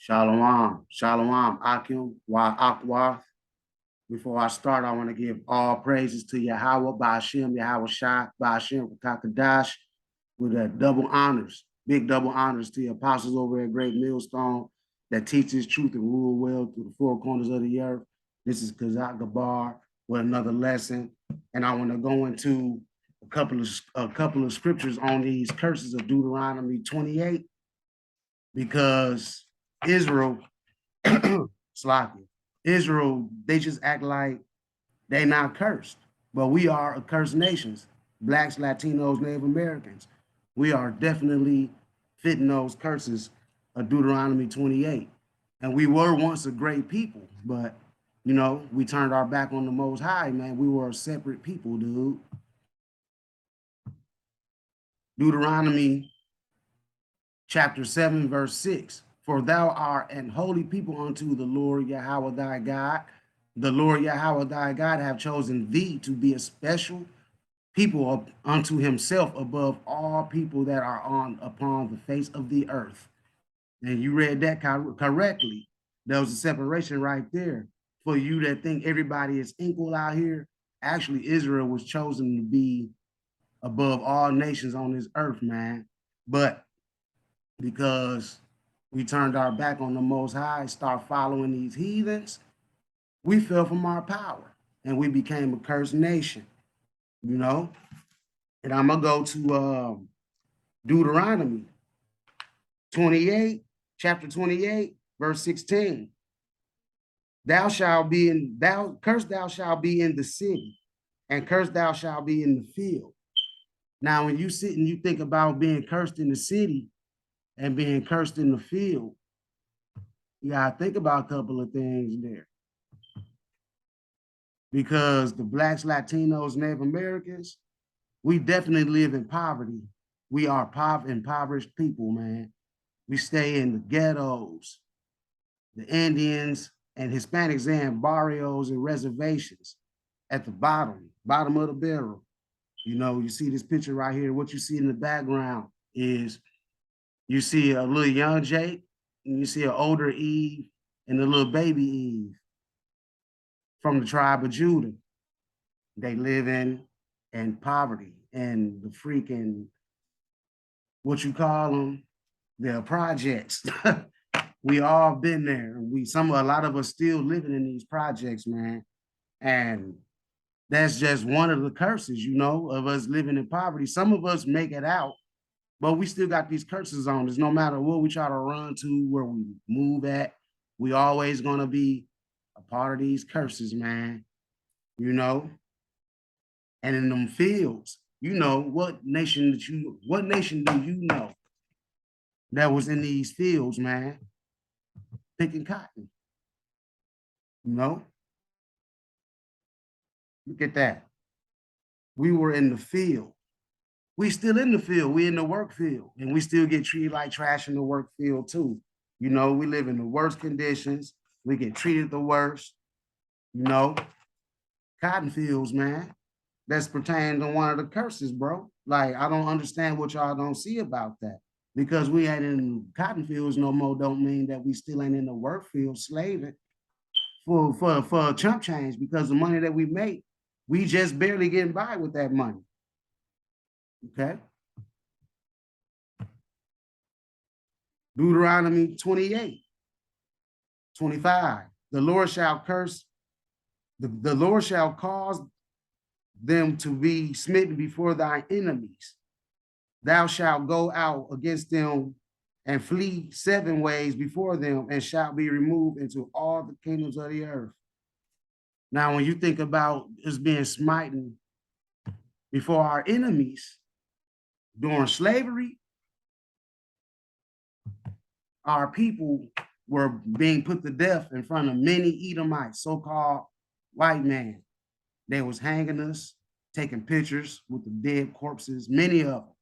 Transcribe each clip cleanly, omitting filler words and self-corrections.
Shalom, shalom, Akim, wa akwa. Before I start, I want to give all praises to Yahweh, Ba'ashem, Yahweh Shai, Ba'ashem, Kakadash, with that double honors, big double honors to the apostles over at Great Millstone that teaches truth and rule well through the four corners of the earth. This is Kazak Gabar with another lesson. And I want to go into a couple of scriptures on these curses of Deuteronomy 28 because Israel, Slovakia, Israel, they just act like they not cursed, but we are accursed nations. Blacks, Latinos, Native Americans. We are definitely fitting those curses of Deuteronomy 28. And we were once a great people, but we turned our back on the Most High, man. We were a separate people, dude. Deuteronomy chapter 7, verse 6. For thou art an holy people unto the Lord Yahweh thy God. The Lord Yahweh thy God have chosen thee to be a special people unto himself above all people that are upon the face of the earth. And you read that correctly. There was a separation right there. For you that think everybody is equal out here, actually Israel was chosen to be above all nations on this earth, man. But because we turned our back on the Most High, start following these heathens, we fell from our power and we became a cursed nation, you know? And I'm gonna go to Deuteronomy 28, chapter 28, verse 16. Thou shalt be in, cursed thou shalt be in the city, and cursed thou shalt be in the field. Now, when you sit and you think about being cursed in the city and being cursed in the field, you gotta think about a couple of things there. Because the Blacks, Latinos, Native Americans, we definitely live in poverty. We are impoverished people, man. We stay in the ghettos. The Indians and Hispanics in barrios and reservations at the bottom of the barrel. You see this picture right here. What you see in the background is you see a little young Jake, and you see an older Eve and a little baby Eve from the tribe of Judah. They live in poverty and the freaking, what you call them, the projects. We all been there. A lot of us still living in these projects, man. And that's just one of the curses, of us living in poverty. Some of us make it out, but we still got these curses on us. No matter what we try to run to, where we move at, we always gonna be a part of these curses, man. And in them fields, what nation do you know that was in these fields, man, picking cotton? Look at that. We were in the field. We still in the field. We in the work field, and we still get treated like trash in the work field too. We live in the worst conditions. We get treated the worst. Cotton fields, man. That's pertaining to one of the curses, bro. Like, I don't understand what y'all don't see about that. Because we ain't in cotton fields no more don't mean that we still ain't in the work field slaving for chump change, because the money that we make, we just barely getting by with that money. Okay. Deuteronomy 28, 25. The Lord shall curse, the Lord shall cause them to be smitten before thy enemies. Thou shalt go out against them and flee 7 ways before them, and shalt be removed into all the kingdoms of the earth. Now, when you think about us being smitten before our enemies during slavery, our people were being put to death in front of many Edomites, so-called white men. They was hanging us, taking pictures with the dead corpses, many of them.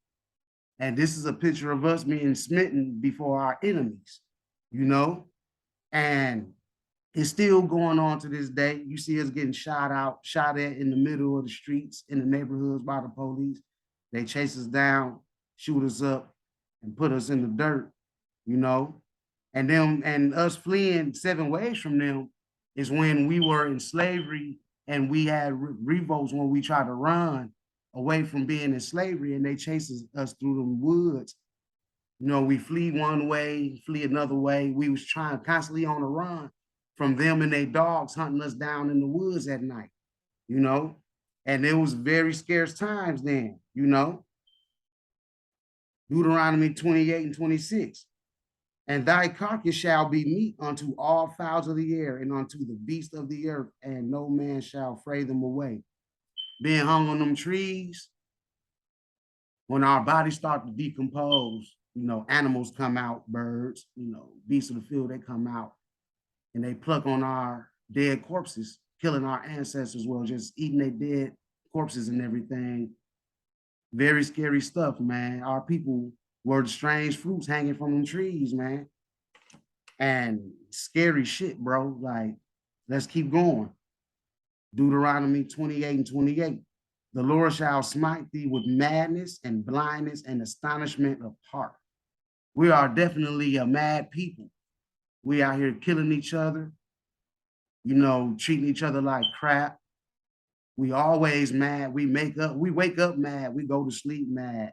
And this is a picture of us being smitten before our enemies, and it's still going on to this day. You see us getting shot at in the middle of the streets, in the neighborhoods by the police. They chase us down, shoot us up, and put us in the dirt, And them and us fleeing 7 ways from them is when we were in slavery and we had revolts when we tried to run away from being in slavery and they chases us through the woods. You know, we flee one way, flee another way. We was trying constantly on the run from them and their dogs hunting us down in the woods at night, you know, and it was very scarce times then, you know. Deuteronomy 28 and 26. And thy carcass shall be meat unto all fowls of the air and unto the beasts of the earth, and no man shall fray them away. Being hung on them trees, when our bodies start to decompose, you know, animals come out, birds, you know, beasts of the field, they come out and they pluck on our dead corpses, killing our ancestors, well, just eating their dead corpses and everything. Very scary stuff, man. Our people were the strange fruits hanging from them trees, man. And scary shit, bro. Like, let's keep going. Deuteronomy 28 and 28. The Lord shall smite thee with madness and blindness and astonishment of heart. We are definitely a mad people. We out here killing each other, you know, treating each other like crap. We always mad. We wake up mad. We go to sleep mad.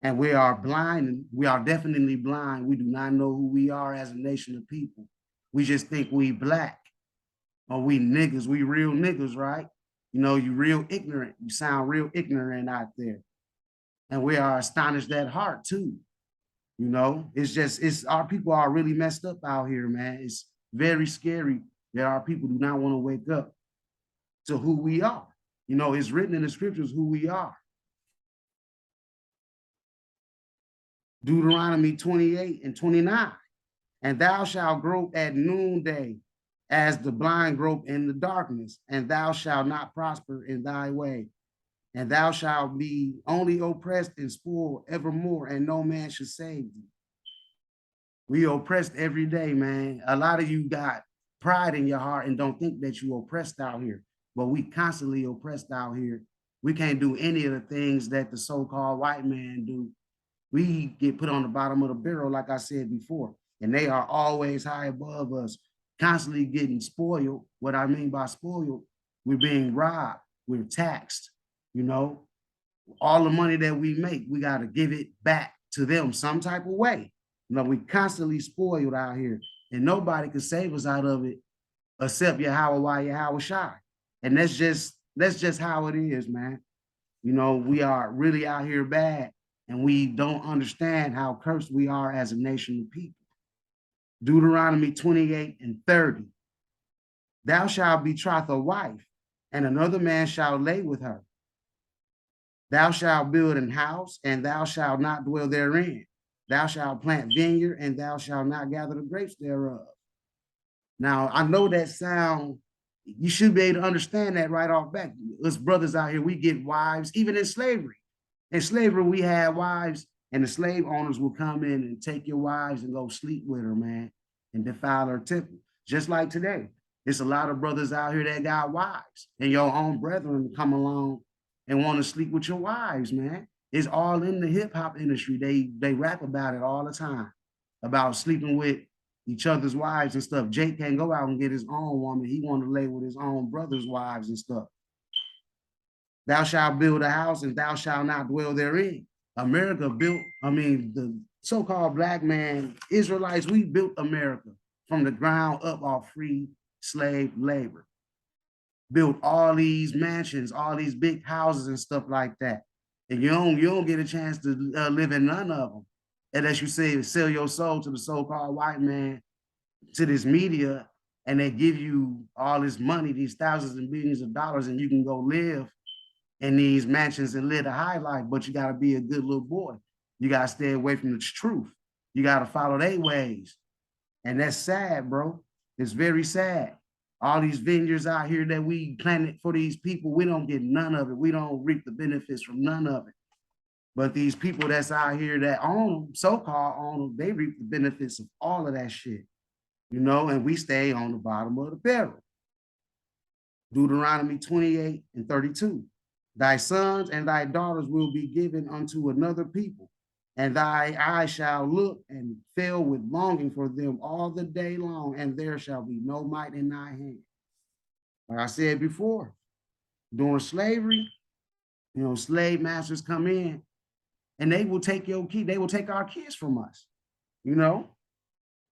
And we are blind. We are definitely blind. We do not know who we are as a nation of people. We just think we black or we niggas. We real niggas, right? You know, you real ignorant. You sound real ignorant out there. And we are astonished at heart too. You know, it's our people are really messed up out here, man. It's very scary that our people do not want to wake up to who we are. You know, it's written in the scriptures who we are. Deuteronomy 28 and 29. And thou shalt grope at noonday as the blind grope in the darkness, and thou shalt not prosper in thy way. And thou shalt be only oppressed and spoiled evermore, and no man shall save thee. We oppressed every day, man. A lot of you got pride in your heart and don't think that you oppressed out here, but we constantly oppressed out here. We can't do any of the things that the so-called white man do. We get put on the bottom of the barrel, like I said before, and they are always high above us, constantly getting spoiled. What I mean by spoiled, we're being robbed, we're taxed, you know. All the money that we make, we got to give it back to them some type of way. You know, we constantly spoiled out here, and nobody can save us out of it except Yahweh Shai. And that's just how it is, man. You know, we are really out here bad, and we don't understand how cursed we are as a nation of people. Deuteronomy 28 and 30. Thou shalt betroth a wife, and another man shall lay with her. Thou shalt build an house, and thou shalt not dwell therein. Thou shalt plant vineyard, and thou shalt not gather the grapes thereof. Now, I know that sound, you should be able to understand that right off back. Us brothers out here, we get wives, even in slavery. In slavery, we had wives, and the slave owners will come in and take your wives and go sleep with her, man, and defile her temple. Just like today, there's a lot of brothers out here that got wives, and your own brethren come along and want to sleep with your wives, man. It's all in the hip hop industry. They rap about it all the time, about sleeping with each other's wives and stuff. Jake can't go out and get his own woman. He want to lay with his own brother's wives and stuff. Thou shalt build a house and thou shalt not dwell therein. America built, the so-called black man, Israelites, we built America from the ground up off free slave labor. Built all these mansions, all these big houses and stuff like that. And you don't get a chance to live in none of them unless you say sell your soul to the so-called white man, to this media, and they give you all this money, these thousands and billions of dollars, and you can go live in these mansions and live a high life, but you got to be a good little boy. You got to stay away from the truth. You got to follow their ways. And that's sad, bro. It's very sad. All these vineyards out here that we planted for these people, we don't get none of it. We don't reap the benefits from none of it. But these people that's out here that own them, so-called own them, they reap the benefits of all of that shit, you know, and we stay on the bottom of the barrel. Deuteronomy 28 and 32. Thy sons and thy daughters will be given unto another people, and thy eye shall look and fill with longing for them all the day long, and there shall be no might in thy hand. Like I said before, during slavery, slave masters come in and they will take your kid, they will take our kids from us, you know,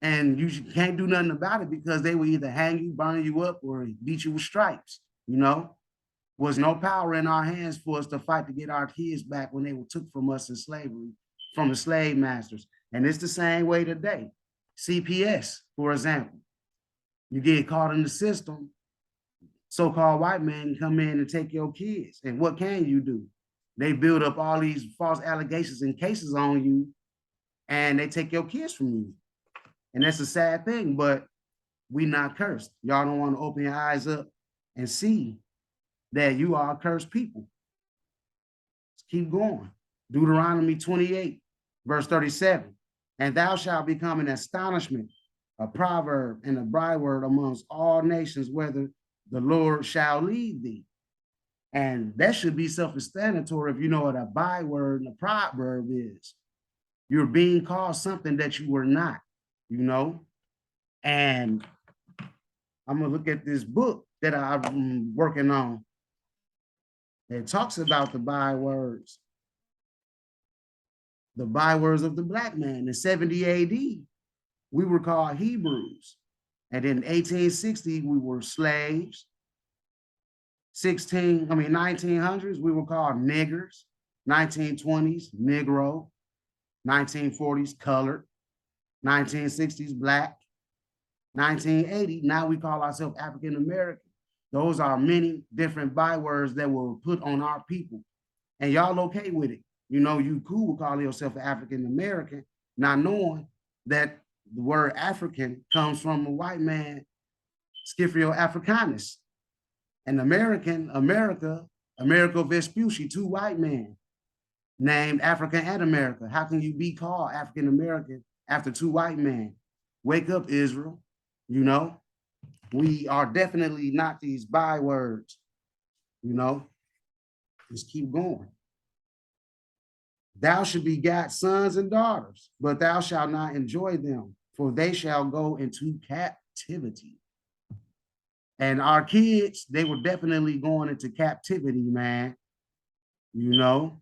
and you can't do nothing about it because they will either hang you, burn you up, or beat you with stripes, Was no power in our hands for us to fight to get our kids back when they were took from us in slavery, from the slave masters. And it's the same way today. CPS, for example, you get caught in the system, so-called white man can come in and take your kids. And what can you do? They build up all these false allegations and cases on you, and they take your kids from you. And that's a sad thing, but we not cursed. Y'all don't want to open your eyes up and see that you are a cursed people. Let's keep going. Deuteronomy 28, verse 37. And thou shalt become an astonishment, a proverb, and a byword amongst all nations, whether the Lord shall lead thee. And that should be self-explanatory if you know what a byword and a proverb is. You're being called something that you were not, And I'm going to look at this book that I'm working on. It talks about the bywords of the black man. In 70 AD, we were called Hebrews. And in 1860, we were slaves. 1900s, we were called niggers. 1920s, Negro. 1940s, colored. 1960s, black. 1980, now we call ourselves African American. Those are many different bywords that were put on our people. And y'all okay with it. You cool with calling yourself an African American, not knowing that the word African comes from a white man, Scipio Africanus. And America Vespucci, two white men named Africa and America. How can you be called African American after two white men? Wake up, Israel. We are definitely not these bywords. Just keep going. Thou should begat sons and daughters, but thou shalt not enjoy them, for they shall go into captivity. And our kids, they were definitely going into captivity, man. Look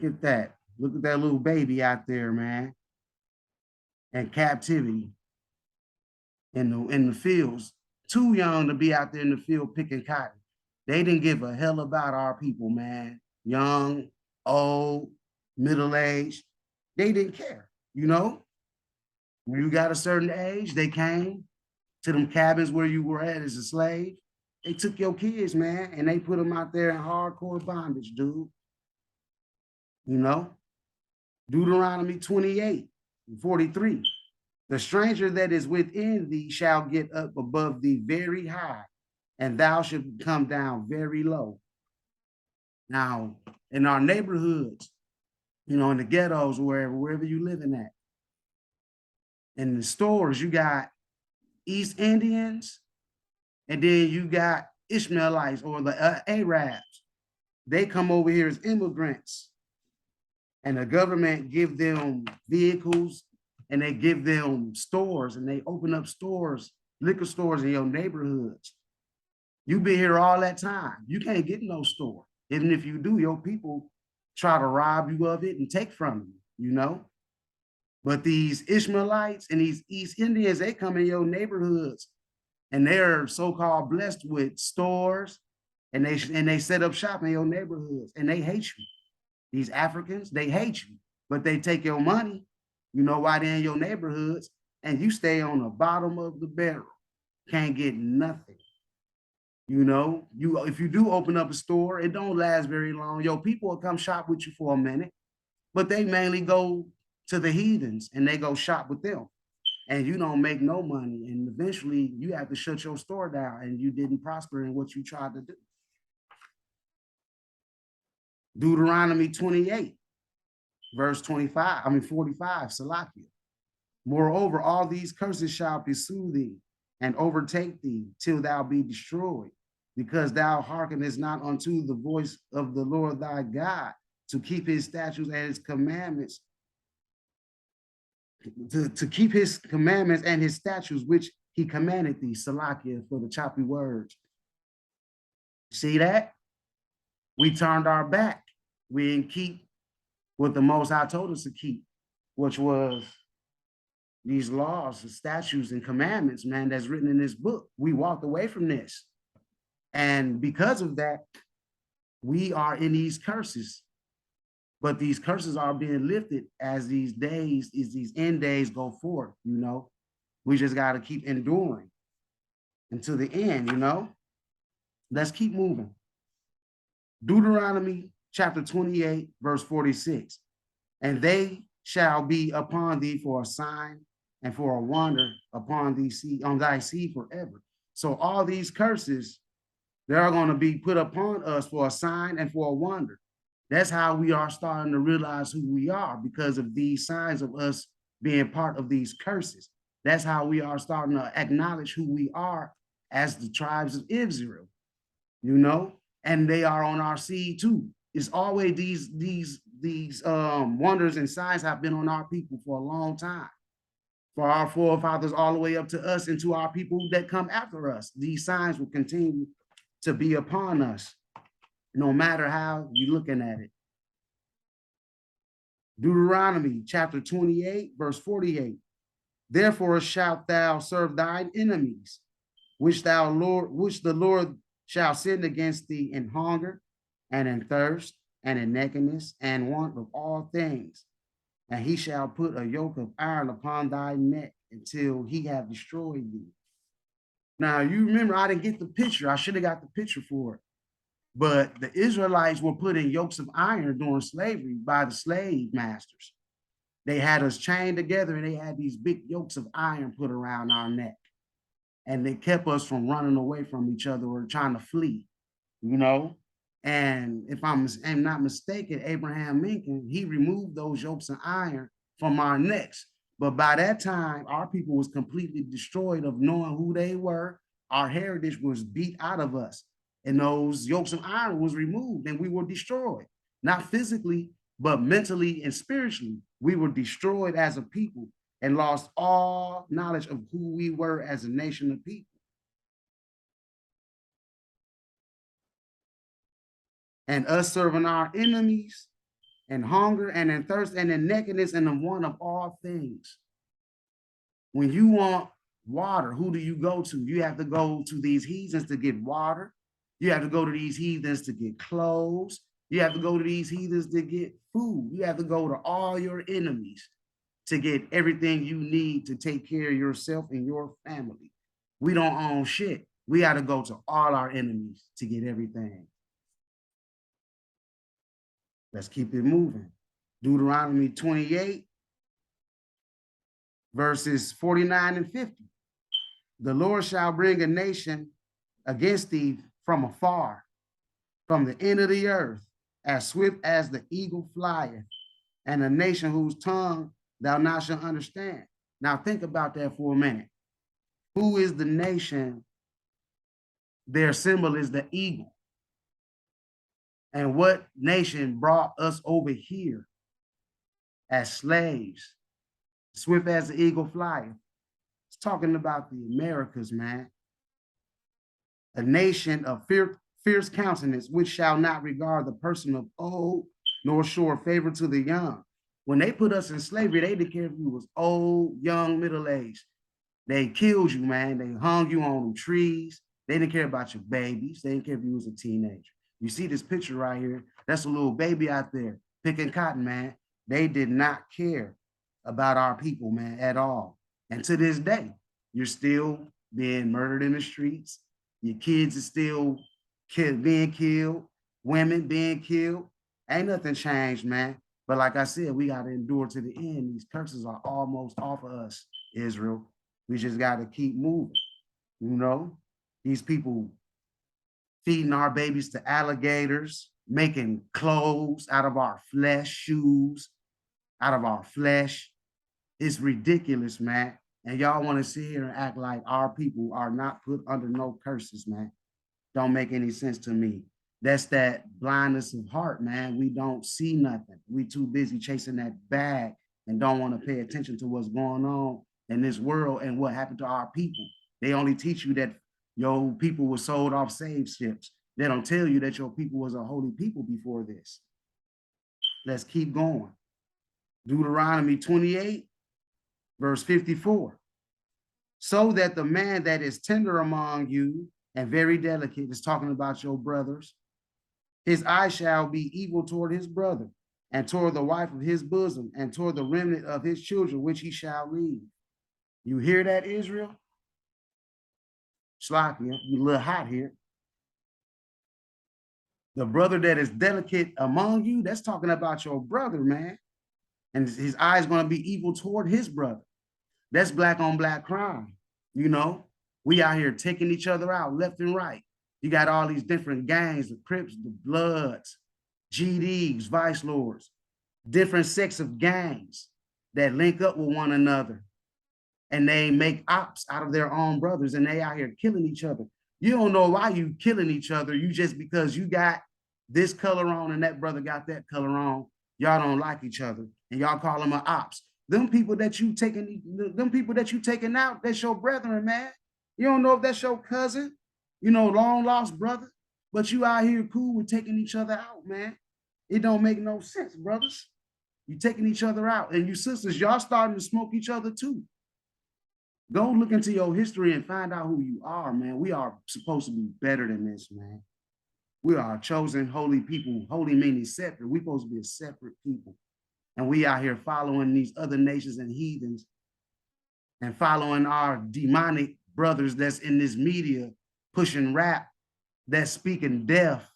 at that. Look at that little baby out there, man. And captivity in the fields. Too young to be out there in the field picking cotton. They didn't give a hell about our people, man. Young, old, middle-aged. They didn't care, When you got a certain age, they came to them cabins where you were at as a slave. They took your kids, man, and they put them out there in hardcore bondage, dude. Deuteronomy 28, 43. The stranger that is within thee shall get up above thee very high, and thou shalt come down very low. Now, in our neighborhoods, in the ghettos, wherever you living at, in the stores, you got East Indians, and then you got Ishmaelites or the Arabs. They come over here as immigrants, and the government give them vehicles, and they give them stores, and they open up stores, liquor stores in your neighborhoods. You've been here all that time. You can't get no store. Even if you do, your people try to rob you of it and take from you, But these Ishmaelites and these East Indians, they come in your neighborhoods, and they're so-called blessed with stores, and they set up shop in your neighborhoods, and they hate you. These Africans, they hate you, but they take your money. Why they're in your neighborhoods, and you stay on the bottom of the barrel, can't get nothing. If you do open up a store, it don't last very long. Your people will come shop with you for a minute, but they mainly go to the heathens and they go shop with them, and you don't make no money. And eventually you have to shut your store down, and you didn't prosper in what you tried to do. Deuteronomy 28, verse 45, Salakia. Moreover, all these curses shall pursue thee and overtake thee till thou be destroyed, because thou hearkenest not unto the voice of the Lord thy God, to keep his statutes and his commandments, to keep his commandments and his statutes, which he commanded thee. Salakia for the choppy words. See that? We turned our back. We didn't keep what the Most High told us to keep, which was these laws, the statutes, and commandments, man, that's written in this book. We walked away from this. And because of that, we are in these curses. But these curses are being lifted as these days, as these end days go forth, you know. We just got to keep enduring until the end, you know. Let's keep moving. Deuteronomy chapter 28, verse 46. And they shall be upon thee for a sign and for a wonder upon thee seed, on thy seed forever. So all these curses, they are going to be put upon us for a sign and for a wonder. That's how we are starting to realize who we are, because of these signs of us being part of these curses. That's how we are starting to acknowledge who we are as the tribes of Israel, you know, and they are on our seed too. It's always these wonders and signs have been on our people for a long time. For our forefathers all the way up to us and to our people that come after us. These signs will continue to be upon us, no matter how you're looking at it. Deuteronomy chapter 28, verse 48. Therefore shalt thou serve thine enemies, which the Lord shall send against thee in hunger and in thirst and in nakedness and want of all things. And he shall put a yoke of iron upon thy neck until he have destroyed thee. Now, you remember, I didn't get the picture. I should have got the picture for it. But the Israelites were put in yokes of iron during slavery by the slave masters. They had us chained together, and they had these big yokes of iron put around our neck. And they kept us from running away from each other or trying to flee, you know? And if I'm not mistaken, Abraham Lincoln, he removed those yokes of iron from our necks. But by that time, our people was completely destroyed of knowing who they were. Our heritage was beat out of us. And those yokes of iron was removed and we were destroyed. Not physically, but mentally and spiritually. We were destroyed as a people and lost all knowledge of who we were as a nation of people. And us serving our enemies and hunger and in thirst and in nakedness and the want of all things. When you want water, who do you go to? You have to go to these heathens to get water. You have to go to these heathens to get clothes. You have to go to these heathens to get food. You have to go to all your enemies to get everything you need to take care of yourself and your family. We don't own shit. We got to go to all our enemies to get everything. Let's keep it moving. Deuteronomy 28, verses 49 and 50. The Lord shall bring a nation against thee from afar, from the end of the earth, as swift as the eagle flieth, and a nation whose tongue thou not shalt understand. Now think about that for a minute. Who is the nation? Their symbol is the eagle. And what nation brought us over here as slaves, swift as the eagle flieth? It's talking about the Americas, man. A nation of fierce countenance, which shall not regard the person of old, nor show favor to the young. When they put us in slavery, they didn't care if you was old, young, middle-aged. They killed you, man. They hung you on trees. They didn't care about your babies. They didn't care if you was a teenager. You see this picture right here? That's a little baby out there picking cotton, man. They did not care about our people, man, at all. And to this day, you're still being murdered in the streets. Your kids are still being killed. Women being killed. Ain't nothing changed, man. But like I said, we got to endure to the end. These curses are almost off of us, Israel. We just got to keep moving. You know, these people feeding our babies to alligators, making clothes out of our flesh, shoes out of our flesh. It's ridiculous, man. And y'all want to sit here and act like our people are not put under no curses, man. Don't make any sense to me. That's that blindness of heart, man. We don't see nothing. We too busy chasing that bag and don't want to pay attention to what's going on in this world and what happened to our people. They only teach you that your people were sold off slave ships. They don't tell you that your people was a holy people before this. Let's keep going. Deuteronomy 28, verse 54. So that the man that is tender among you and very delicate, is talking about your brothers, his eye shall be evil toward his brother, and toward the wife of his bosom, and toward the remnant of his children, which he shall leave. You hear that, Israel? Slakia, you a little hot here. The brother that is delicate among you, that's talking about your brother, man. And his eye is going to be evil toward his brother. That's black on black crime. You know, we out here taking each other out left and right. You got all these different gangs, the Crips, the Bloods, GDs, Vice Lords, different sects of gangs that link up with one another. And they make ops out of their own brothers, and they out here killing each other. You don't know why you killing each other. You just because you got this color on and that brother got that color on, y'all don't like each other, and y'all call them an ops. Them people that you taking out, that's your brethren, man. You don't know if that's your cousin, you know, long lost brother, but you out here cool with taking each other out, man. It don't make no sense, brothers. You taking each other out, and you sisters, y'all starting to smoke each other too. Go look into your history and find out who you are, man. We are supposed to be better than this, man. We are chosen holy people. Holy meaning separate. We're supposed to be a separate people. And we out here following these other nations and heathens and following our demonic brothers that's in this media pushing rap, that's speaking death,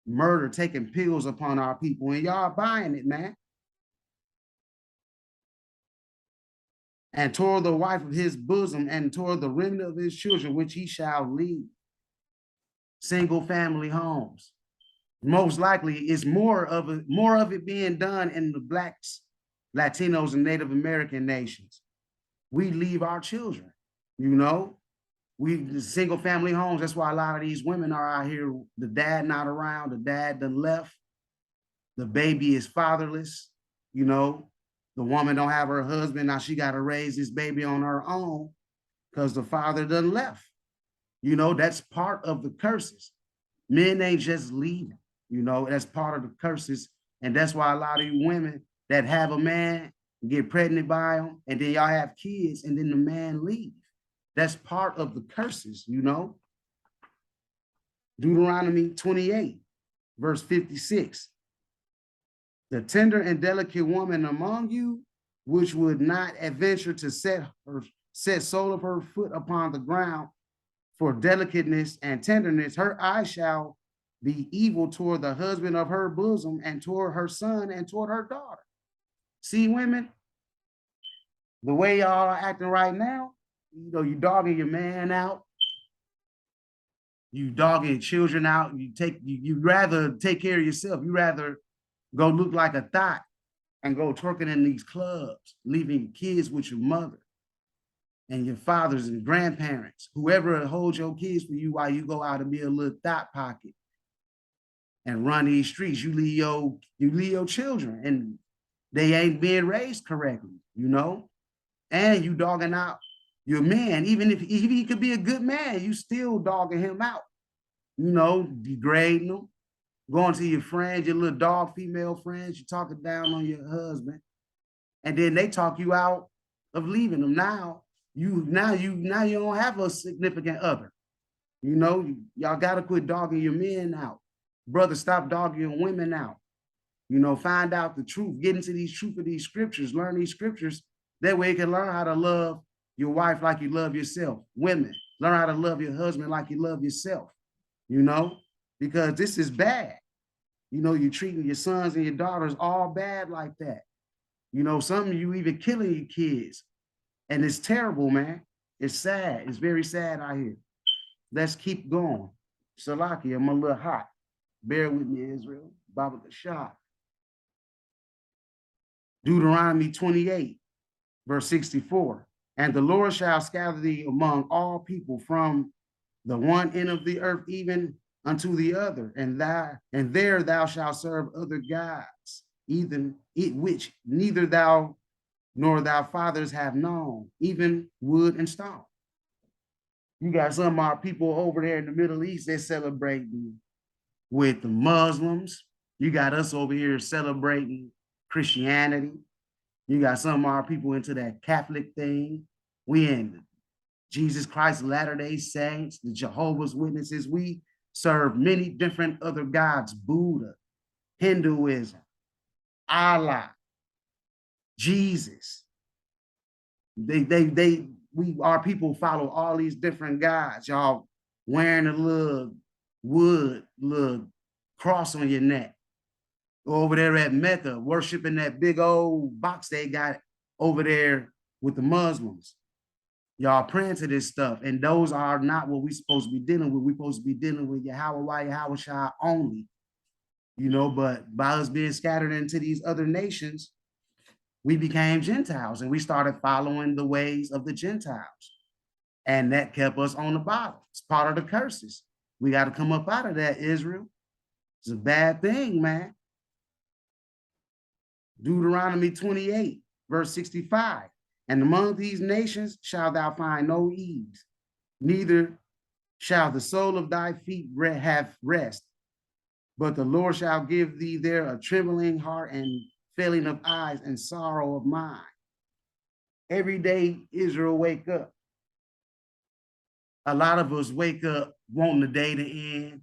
murder, taking pills upon our people. And y'all buying it, man. And toward the wife of his bosom, and toward the remnant of his children, which he shall leave. Single family homes. Most likely it's more of it being done in the Blacks, Latinos, and Native American nations. We leave our children, you know. The single family homes. That's why a lot of these women are out here. The dad not around, the dad done left. The baby is fatherless, you know. The woman don't have her husband. Now she got to raise this baby on her own because the father done left. You know, that's part of the curses. Men ain't just leaving, you know, that's part of the curses. And that's why a lot of you women that have a man get pregnant by him, and then y'all have kids, and then the man leave. That's part of the curses, you know. Deuteronomy 28, verse 56. The tender and delicate woman among you, which would not adventure to set sole of her foot upon the ground for delicateness and tenderness, her eye shall be evil toward the husband of her bosom, and toward her son, and toward her daughter. See, women, the way y'all are acting right now, you know, you dogging your man out, you dogging children out, you rather take care of yourself. You rather go look like a thot and go twerking in these clubs, leaving kids with your mother and your fathers and grandparents, whoever holds your kids for you while you go out and be a little thot pocket and run these streets. You leave your children, and they ain't being raised correctly, you know? And you dogging out your man, even if he could be a good man, you still dogging him out, you know, degrading him. Going to your friends, your little dog female friends, you talking down on your husband, and then they talk you out of leaving them. Now you don't have a significant other. You know, y'all gotta quit dogging your men out. Brother, stop dogging your women out. You know, find out the truth, get into these truth of these scriptures, learn these scriptures. That way you can learn how to love your wife like you love yourself. Women, learn how to love your husband like you love yourself, you know, because this is bad. You know, you're treating your sons and your daughters all bad like that. You know, some of you even killing your kids. And it's terrible, man. It's sad. It's very sad out here. Let's keep going. Salaki, I'm a little hot. Bear with me, Israel. Baba Kashah. Deuteronomy 28, verse 64. And the Lord shall scatter thee among all people from the one end of the earth, even unto the other, and there thou shalt serve other gods, even which neither thou nor thy fathers have known, even wood and stone. You got some of our people over there in the Middle East, they're celebrating with the Muslims. You got us over here celebrating Christianity. You got some of our people into that Catholic thing. We in Jesus Christ, Latter-day Saints, the Jehovah's Witnesses. We serve many different other gods, Buddha, Hinduism, Allah, Jesus. Our people follow all these different gods. Y'all wearing a little wood, little cross on your neck. Over there at Mecca, worshiping that big old box they got over there with the Muslims. Y'all praying to this stuff, and those are not what we're supposed to be dealing with. We're supposed to be dealing with Yahweh, Yahweh Shah only, but by us being scattered into these other nations, we became Gentiles, and we started following the ways of the Gentiles. And that kept us on the bottom. It's part of the curses. We got to come up out of that, Israel. It's a bad thing, man. Deuteronomy 28, verse 65. And among these nations shalt thou find no ease, neither shall the sole of thy feet have rest. But the Lord shall give thee there a trembling heart and failing of eyes and sorrow of mind. Every day, Israel wake up. A lot of us wake up wanting the day to end,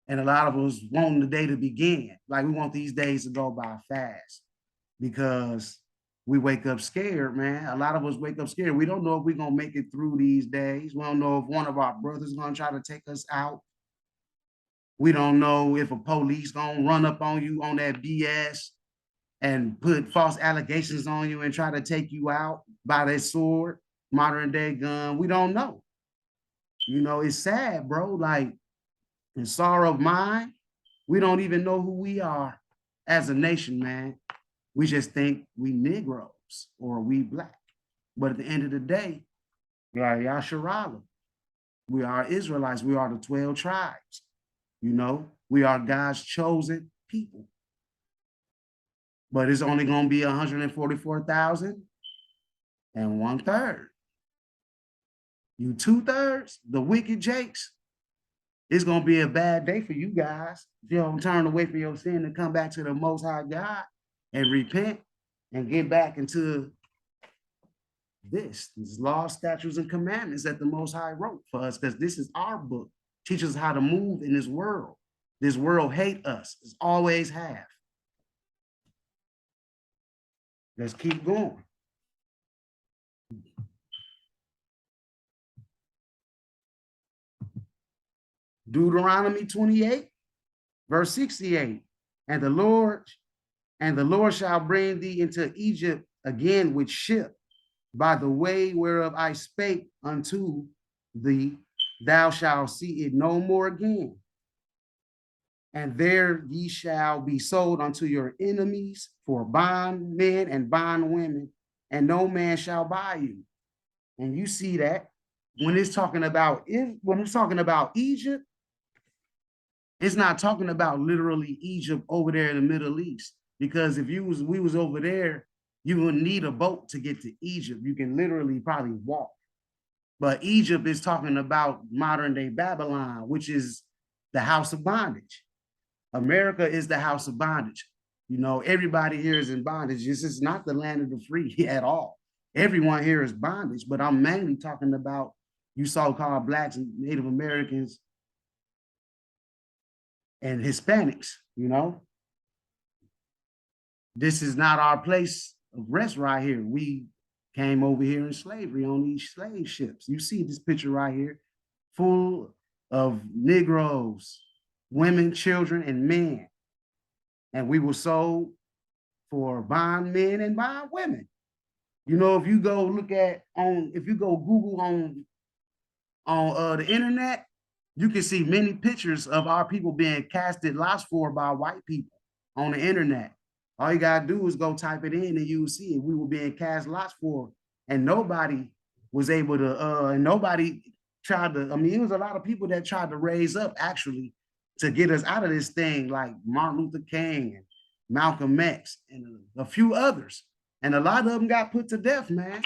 and a lot of us wanting the day to begin. Like we want these days to go by fast because we wake up scared, man. A lot of us wake up scared. We don't know if we're going to make it through these days. We don't know if one of our brothers is going to try to take us out. We don't know if a police going to run up on you on that BS and put false allegations on you and try to take you out by their sword, modern day gun. We don't know. It's sad, bro. Like, in sorrow of mind, we don't even know who we are as a nation, man. We just think we Negroes or we Black. But at the end of the day, we are Yasharala. We are Israelites. We are the 12 tribes. We are God's chosen people. But it's only going to be 144,000 and 1/3. You 2/3, the wicked Jakes. It's going to be a bad day for you guys if you don't turn away from your sin and come back to the Most High God and repent and get back into these laws, statutes, and commandments that the Most High wrote for us, because this is our book. Teaches us how to move in this world. This world hate us. It's always have. Let's keep going. Deuteronomy 28, verse 68. And the Lord shall bring thee into Egypt again with ship, by the way whereof I spake unto thee, thou shalt see it no more again. And there ye shall be sold unto your enemies for bondmen and bondwomen, and no man shall buy you. And you see that when it's talking about Egypt, it's not talking about literally Egypt over there in the Middle East. Because if we was over there, you would need a boat to get to Egypt. You can literally probably walk. But Egypt is talking about modern day Babylon, which is the house of bondage. America is the house of bondage. Everybody here is in bondage. This is not the land of the free at all. Everyone here is bondage, but I'm mainly talking about you so-called Blacks and Native Americans and Hispanics. This is not our place of rest right here. We came over here in slavery on these slave ships. You see this picture right here, full of Negroes, women, children, and men. And we were sold for bondmen and bondwomen. If you go Google on the internet, you can see many pictures of our people being casted lots for by white people on the internet. All you gotta do is go type it in and you'll see it. We were being cast lots for, and nobody was able to, and nobody tried to, I mean, it was a lot of people that tried to raise up actually to get us out of this thing, like Martin Luther King and Malcolm X and a few others. And a lot of them got put to death, man,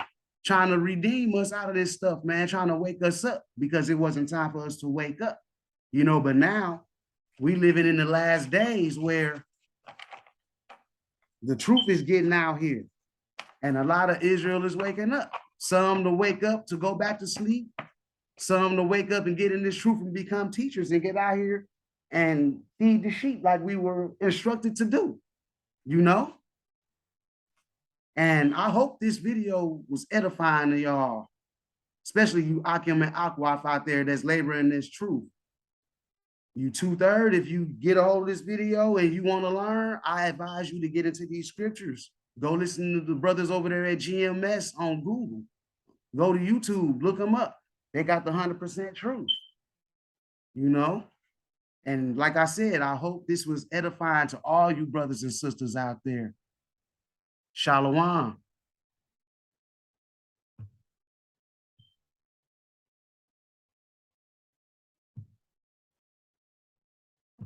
trying to redeem us out of this stuff, man, trying to wake us up because it wasn't time for us to wake up, you know. But now we living in the last days where the truth is getting out here. And a lot of Israel is waking up. Some to wake up to go back to sleep. Some to wake up and get in this truth and become teachers and get out here and feed the sheep like we were instructed to do, you know? And I hope this video was edifying to y'all, especially you Akim and Akwaf out there that's laboring this truth. You 2/3, if you get a hold of this video and you want to learn, I advise you to get into these scriptures. Go listen to the brothers over there at GMS on Google. Go to YouTube, look them up. They got the 100% truth, you know? And like I said, I hope this was edifying to all you brothers and sisters out there. Shalom.